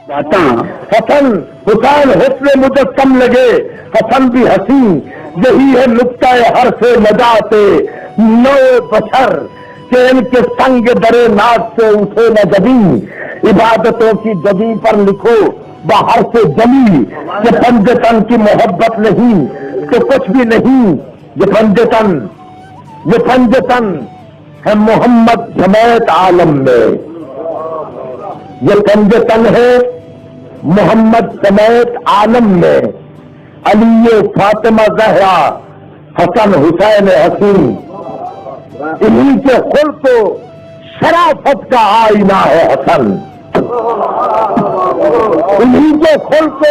حسن حسین حسن مجسم لگے، حسن بھی حسین، یہی ہے نقطہ ہر سے نجات نو بشر کہ ان کے سنگ درے ناز سے اٹھے نہ جبیں، عبادتوں کی جبیں پر لکھو باہر سے جمی کہ پنجتن کی محبت نہیں تو کچھ بھی نہیں، یہ پنجتن ہے محمد سمیت عالم میں، یہ پنجتن ہے محمد سمیت عالم میں، علی فاطمہ زہرا حسن حسین حسین، انہی کے خلق و شرافت کا آئینہ ہے حسن، انہی کے خلق و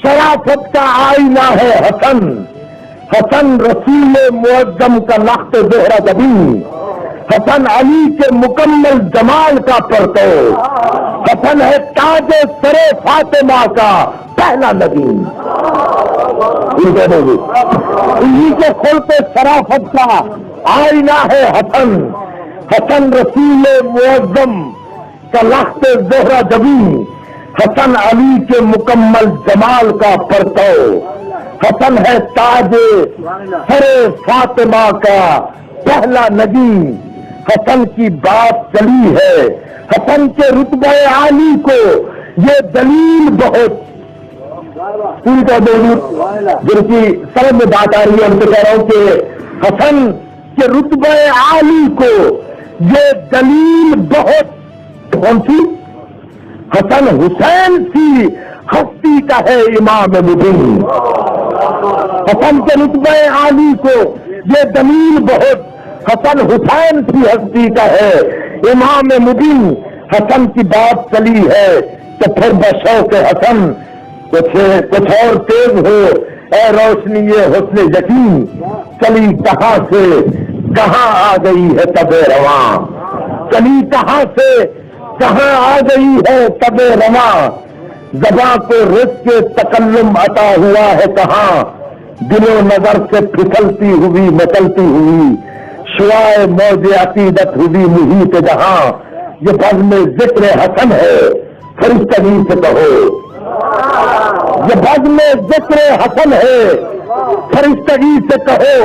شرافت کا آئینہ ہے حسن، حسن رسول معظم کا لخت زہرہ جبیں، حسن علی کے مکمل جمال کا پرتو، حسن ہے تاج سر فاطمہ کا پہلا نگین، انہی کے خلق شرافت کا آئینہ ہے حسن، حسن رسول معظم کا لخت زہرہ جبیں، حسن علی کے مکمل جمال کا پرتو، حسن ہے تاج سر فاطمہ کا پہلا نگین، حسن کی بات چلی ہے، حسن کے رتبہ عالی کو یہ دلیل بہت، ان کا جن کی سمجھ میں بات آ رہی ہے ان سے کہہ رہا ہوں کہ حسن کے رتبہ عالی کو یہ دلیل بہت، کون سی؟ حسن حسین سی ہستی کا ہے امام مبین، حسن کے رتبہ عالی کو یہ دلیل بہت، حسن حسین سی ہستی کا ہے امام مبین، حسن کی بات چلی ہے تو پھر بشوق حسن کچھ اور تیز ہو اے روشنی حسن یقین، چلی کہاں سے کہاں آ گئی ہے تب رواں، چلی کہاں سے کہاں آ گئی ہے تب رواں، زباں کو رزق تکلم عطا ہوا ہے کہاں، دل و نظر سے پھسلتی ہوئی مچلتی ہوئی شعائے موج عقیدت ہوئی محیط جہاں، یہ بزم ذکر حسن ہے فرشتگی سے کہو، یہ بزم ذکر حسن ہے فرشتگی سے کہو،